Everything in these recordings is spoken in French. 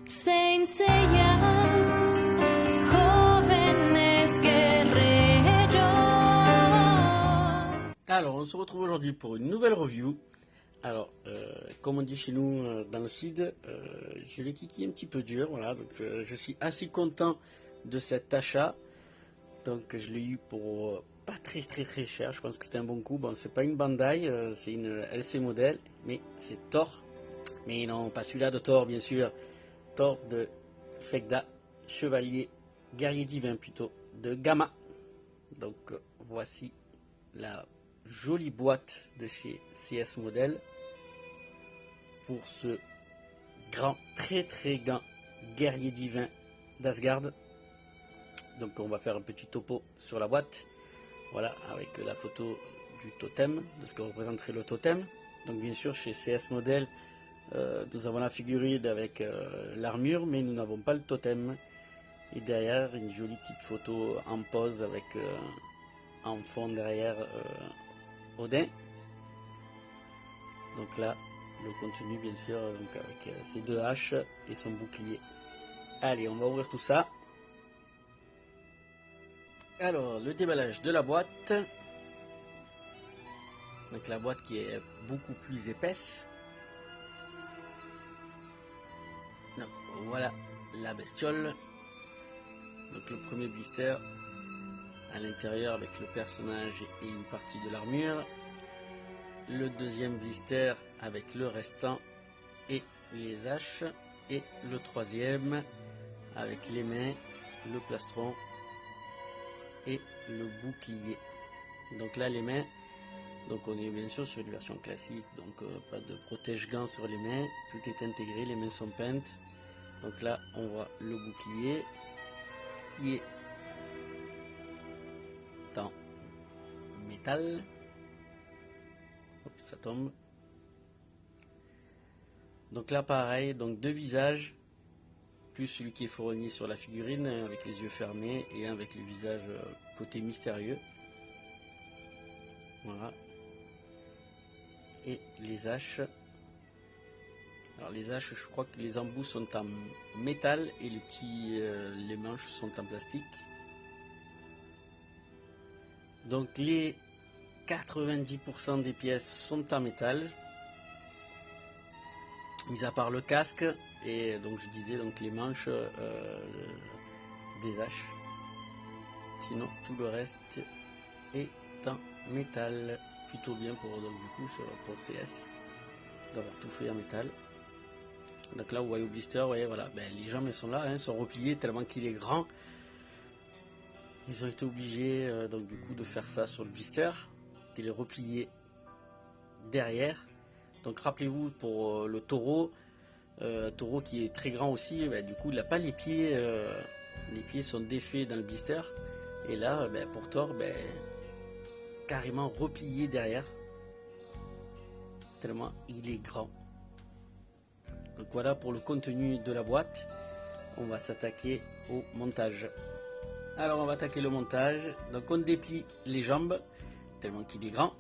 Saint Seiya, jóvenes guerreros. Alors, on se retrouve aujourd'hui pour une nouvelle review. Alors, comme on dit chez nous dans le sud, j'ai le kiki un petit peu dur, voilà, donc je suis assez content de cet achat. Donc, je l'ai eu pour pas très cher, je pense que c'était un bon coup. Bon, c'est pas une Bandai, c'est une LC modèle, mais c'est Thor. Mais non, pas celui-là de Thor, bien sûr. Thor de Fegda, chevalier, guerrier divin plutôt, de Gamma. Donc, voici la jolie boîte de chez CS Model pour ce grand, très grand guerrier divin d'Asgard. Donc on va faire un petit topo sur la boîte, voilà, avec la photo du totem, de ce que représenterait le totem. Donc bien sûr chez CS Model, nous avons la figurine avec l'armure, mais nous n'avons pas le totem. Et derrière une jolie petite photo en pose avec en fond derrière Odin. Donc là, le contenu bien sûr, donc avec ses deux haches et son bouclier. Allez, on va ouvrir tout ça. Alors, le déballage de la boîte. Donc la boîte qui est beaucoup plus épaisse. Donc, voilà la bestiole. Donc le premier blister à l'intérieur avec le personnage et une partie de l'armure. Le deuxième blister avec le restant et les haches. Et le troisième avec les mains, le plastron et le bouclier. Donc là les mains, donc on est bien sûr sur une version classique, donc pas de protège-gants sur les mains, tout est intégré, les mains sont peintes. Donc là on voit le bouclier qui est en métal. Hop, ça tombe. Donc là pareil, donc deux visages, plus celui qui est fourni sur la figurine avec les yeux fermés et avec le visage côté mystérieux. Voilà. Et les haches. Alors les haches, je crois que les embouts sont en métal et les manches sont en plastique. Donc les 90% des pièces sont en métal, mis à part le casque et donc je disais donc les manches des haches. Sinon tout le reste est en métal, plutôt bien pour donc du coup pour CS d'avoir tout fait en métal. Donc là vous voyez au blister, vous voyez, voilà, ben, les jambes elles sont là, hein, sont repliées tellement qu'il est grand. Ils ont été obligés donc du coup de faire ça sur le blister, de les replier derrière. Donc rappelez-vous pour le taureau, taureau qui est très grand aussi, ben, du coup il n'a pas les pieds sont défaits dans le blister. Et là ben, pour Thor, ben, carrément replié derrière, tellement il est grand. Donc voilà pour le contenu de la boîte. On va s'attaquer au montage. Alors on va attaquer le montage. Donc on déplie les jambes tellement qu'il est grand.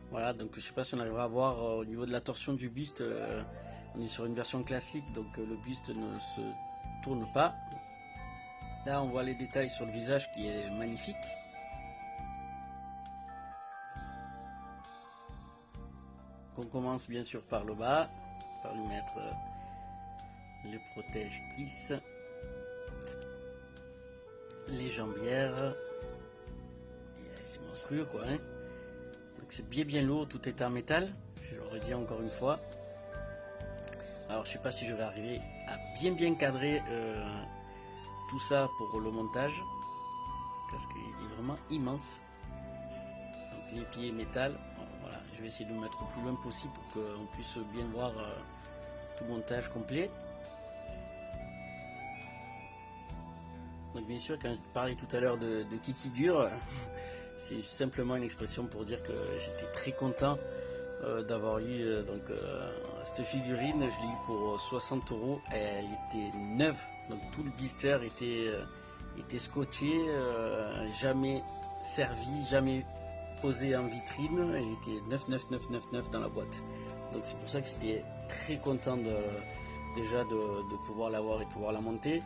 Voilà, donc je sais pas si on arrivera à voir au niveau de la torsion du buste. On est sur une version classique, donc le buste ne se tourne pas. Là on voit les détails sur le visage qui est magnifique. On commence bien sûr par le bas, par lui mettre les protèges cuisses, les jambières. C'est monstrueux quoi, hein. Donc c'est bien lourd, tout est en métal, je le redis encore une fois. Alors je sais pas si je vais arriver à bien cadrer tout ça pour le montage, parce qu'il est vraiment immense. Donc les pieds métal, bon, voilà, je vais essayer de le mettre le plus loin possible pour qu'on puisse bien voir tout le montage complet. Donc bien sûr, quand je parlais tout à l'heure de kiki dur, c'est simplement une expression pour dire que j'étais très content d'avoir eu cette figurine. Je l'ai eu pour 60 €. Elle était neuve, donc tout le blister était scotché, jamais servi, jamais posé en vitrine. Elle était 9 dans la boîte. Donc c'est pour ça que j'étais très content déjà de pouvoir l'avoir et de pouvoir la monter.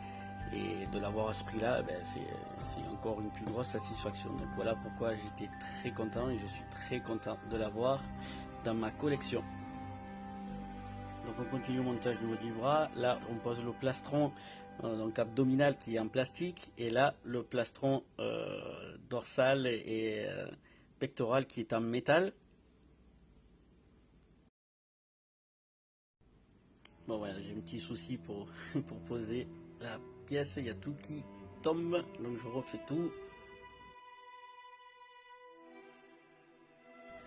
Et de l'avoir à ce prix-là, ben, c'est encore une plus grosse satisfaction. Donc voilà pourquoi j'étais très content et je suis très content de l'avoir dans ma collection. Donc on continue le montage du haut du bras. Là on pose le plastron donc abdominal qui est en plastique, et là le plastron dorsal et pectoral qui est en métal. Bon voilà, j'ai un petit souci pour poser la pièce, il y a tout qui tombe, donc je refais tout,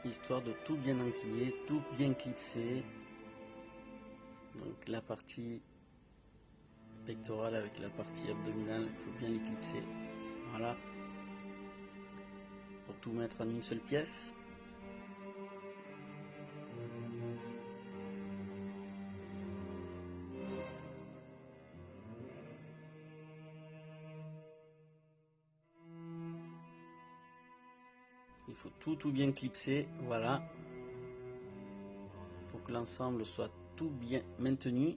histoire de tout bien enquiller, tout bien clipser. Donc la partie pectorale avec la partie abdominale, il faut bien les clipser, voilà, pour tout mettre en une seule pièce. Il faut tout bien clipser, voilà, pour que l'ensemble soit tout bien maintenu.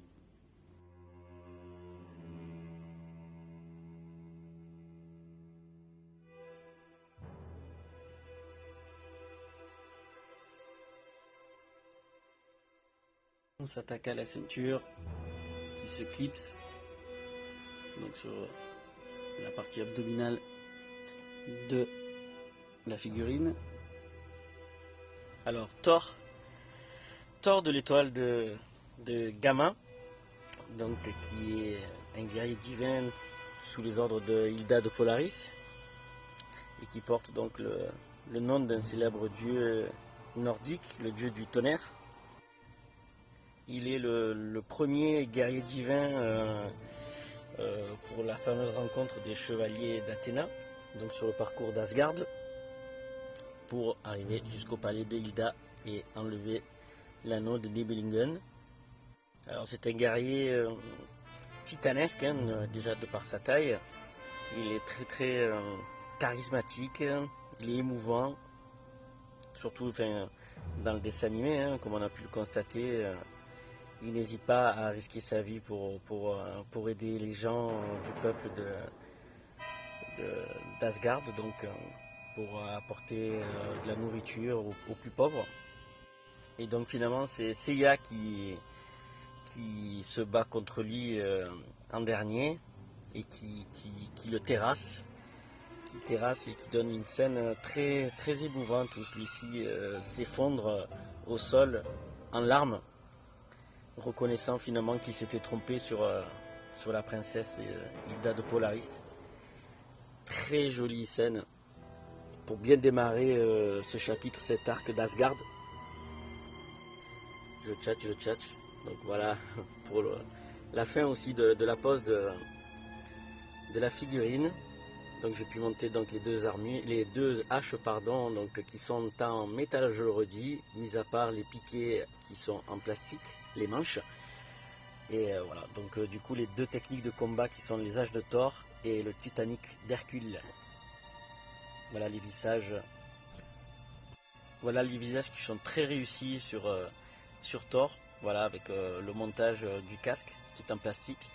On s'attaque à la ceinture qui se clipse, donc sur la partie abdominale de la figurine. Alors Thor de l'étoile de Gamma, donc qui est un guerrier divin sous les ordres de Hilda de Polaris et qui porte donc le nom d'un célèbre dieu nordique, le dieu du tonnerre. Il est le premier guerrier divin pour la fameuse rencontre des chevaliers d'Athéna, donc sur le parcours d'Asgard, pour arriver jusqu'au palais de Hilda et enlever l'anneau de Nibelungen. Alors c'est un guerrier titanesque, hein, déjà de par sa taille. Il est très charismatique, il est émouvant, surtout dans le dessin animé, hein, comme on a pu le constater. Il n'hésite pas à risquer sa vie pour aider les gens du peuple d'Asgard, donc pour apporter de la nourriture aux plus pauvres. Et donc finalement c'est Seiya qui se bat contre lui en dernier et qui le terrasse, et qui donne une scène très émouvante où celui-ci s'effondre au sol en larmes, reconnaissant finalement qu'il s'était trompé sur la princesse Hilda de Polaris. Très jolie scène pour bien démarrer ce chapitre, cet arc d'Asgard. Je tchatche. Donc voilà pour la fin aussi de la pose de la figurine. Donc j'ai pu monter donc les deux haches donc qui sont en métal, je le redis, mis à part les piquets qui sont en plastique, les manches. Et voilà, donc du coup les deux techniques de combat qui sont les haches de Thor et le Titanic d'Hercule. Voilà les visages. Voilà les visages qui sont très réussis sur Thor. Voilà, avec le montage du casque qui est en plastique.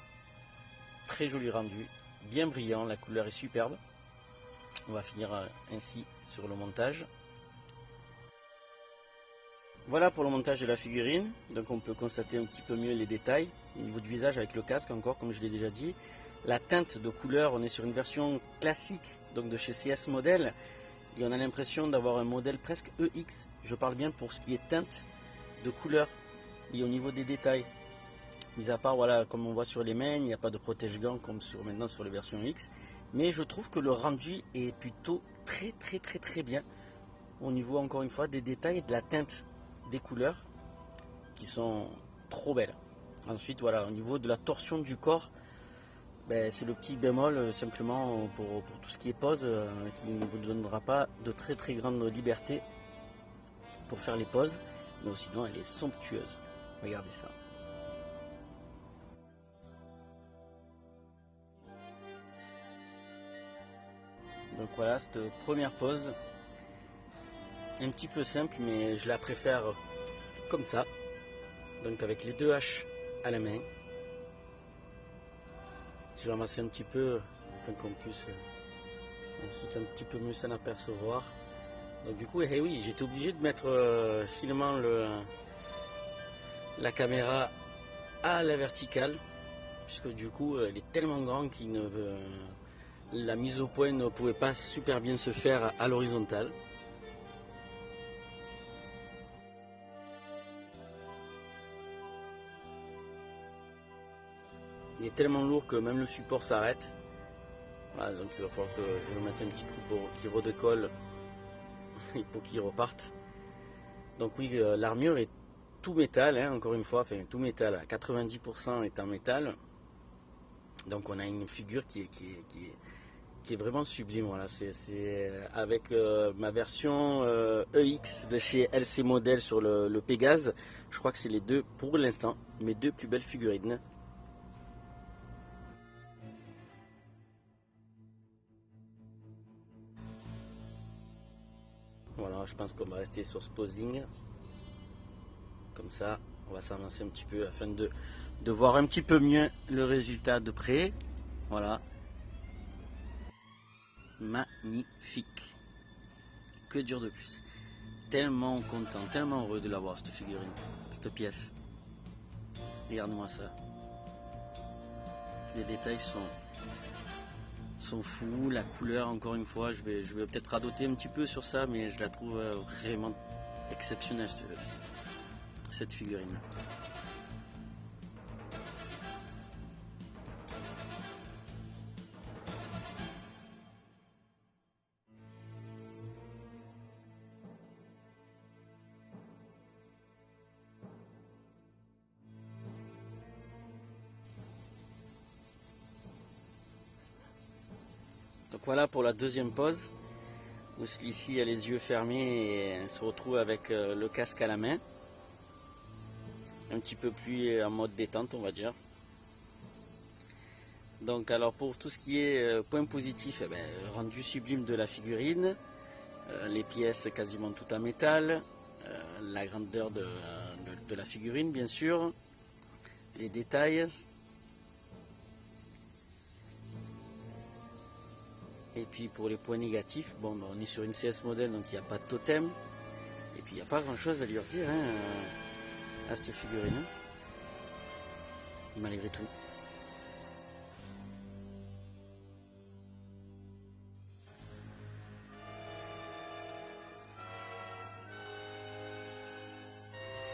Très joli rendu, bien brillant, la couleur est superbe. On va finir ainsi sur le montage. Voilà pour le montage de la figurine. Donc on peut constater un petit peu mieux les détails au niveau du visage avec le casque, encore comme je l'ai déjà dit. La teinte de couleur, on est sur une version classique donc de chez CS Model, et on a l'impression d'avoir un modèle presque EX. Je parle bien pour ce qui est teinte de couleur et au niveau des détails. Mis à part, voilà, comme on voit sur les mains, il n'y a pas de protège-gants comme maintenant sur les versions X. Mais je trouve que le rendu est plutôt très bien au niveau, encore une fois, des détails et de la teinte des couleurs qui sont trop belles. Ensuite, voilà, au niveau de la torsion du corps, ben, c'est le petit bémol simplement pour tout ce qui est pose qui ne vous donnera pas de très grande liberté pour faire les poses. Mais sinon, elle est somptueuse. Regardez ça. Donc voilà, cette première pose, un petit peu simple, mais je la préfère comme ça. Donc avec les deux haches à la main, Je vais amasser un petit peu afin qu'on puisse ensuite un petit peu mieux s'en apercevoir. Donc du coup, oui, j'étais obligé de mettre finalement la caméra à la verticale, puisque du coup elle est tellement grande qu'il la mise au point ne pouvait pas super bien se faire à l'horizontale. Il est tellement lourd que même le support s'arrête. Voilà, donc il va falloir que je le mette un petit coup pour qu'il redécolle et pour qu'il reparte. Donc oui, l'armure est tout métal, hein, encore une fois, enfin tout métal, à 90% est en métal. Donc on a une figure qui est vraiment sublime. Voilà, c'est avec ma version EX de chez LC Model sur le Pégase. Je crois que c'est les deux, pour l'instant, mes deux plus belles figurines. Voilà, je pense qu'on va rester sur ce posing. Comme ça, on va s'avancer un petit peu afin de voir un petit peu mieux le résultat de près. Voilà. Magnifique. Que dire de plus? Tellement content, tellement heureux de l'avoir, cette figurine, cette pièce. Regarde-moi ça. Les détails sont fous. La couleur, encore une fois, je vais peut-être radoter un petit peu sur ça, mais je la trouve vraiment exceptionnelle, cette figurine. Donc voilà pour la deuxième pose, où celui-ci a les yeux fermés et se retrouve avec le casque à la main. Un petit peu plus en mode détente, on va dire. Donc alors pour tout ce qui est point positif, rendu sublime de la figurine, les pièces quasiment tout en métal, la grandeur de la figurine bien sûr, les détails. Et puis pour les points négatifs, bon, on est sur une CS modèle donc il n'y a pas de totem. Et puis il n'y a pas grand chose à lui redire à cette figurine. Malgré tout.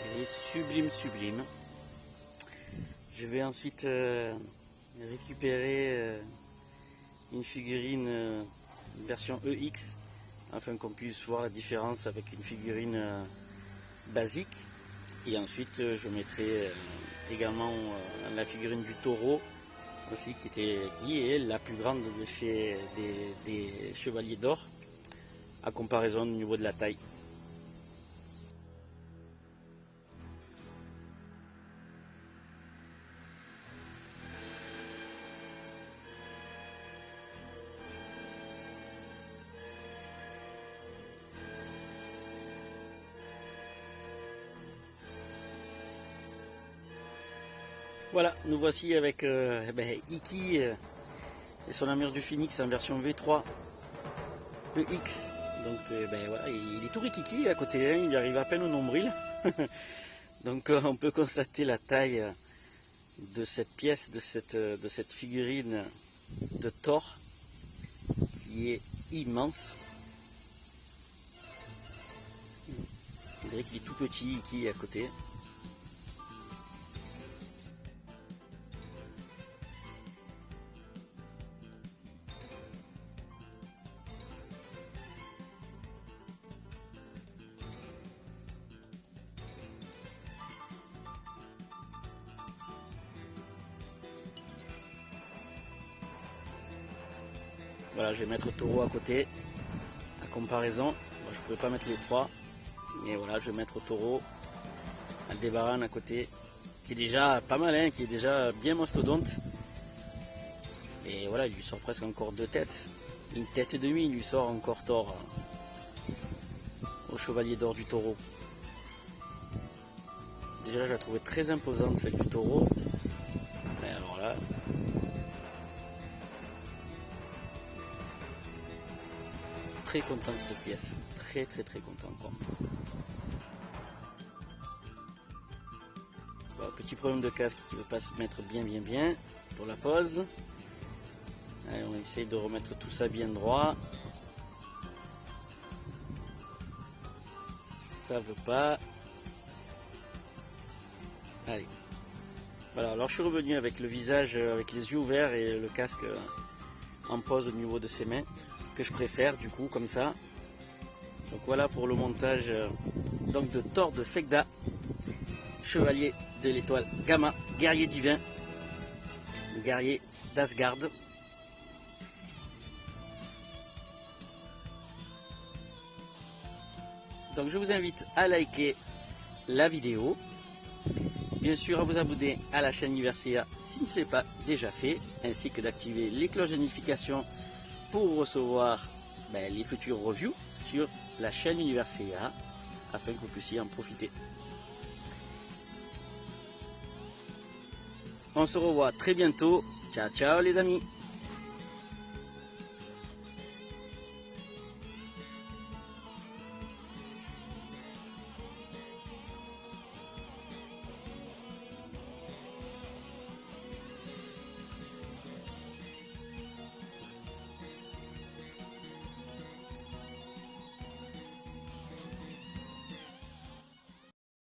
Elle est sublime, sublime. Je vais ensuite récupérer une figurine version EX afin qu'on puisse voir la différence avec une figurine basique. Et ensuite je mettrai également la figurine du taureau aussi qui est la plus grande de chez des chevaliers d'or à comparaison au niveau de la taille. Voilà, nous voici avec Iki et son armure du Phoenix en version V3 EX. Donc voilà, il est tout rikiki à côté, hein, il arrive à peine au nombril. Donc on peut constater la taille de cette pièce, de cette figurine de Thor qui est immense. On dirait qu'il est tout petit Iki à côté. Voilà, je vais mettre taureau à côté, à comparaison. Bon, je ne pouvais pas mettre les trois, mais voilà, je vais mettre taureau, Aldébaran à côté, qui est déjà pas mal, hein, qui est déjà bien mastodonte. Et voilà, il lui sort presque encore deux têtes. Une tête et demie, il lui sort encore Thor au chevalier d'or du taureau. Déjà, je la trouvais très imposante, celle du taureau. Et alors là, très content de cette pièce. Très content. Bon. Bon, petit problème de casque qui ne veut pas se mettre bien pour la pause. Allez, on essaye de remettre tout ça bien droit. Ça veut pas. Allez. Voilà, alors je suis revenu avec le visage, avec les yeux ouverts et le casque en pause au niveau de ses mains, que je préfère du coup comme ça. Donc voilà pour le montage donc de Thor de Fegda, chevalier de l'étoile Gamma, guerrier divin, le guerrier d'Asgard. Donc je vous invite à liker la vidéo, bien sûr à vous abonner à la chaîne Universia si ce n'est pas déjà fait, ainsi que d'activer les cloches de notification pour recevoir les futures reviews sur la chaîne Universia afin que vous puissiez en profiter. On se revoit très bientôt. Ciao ciao les amis.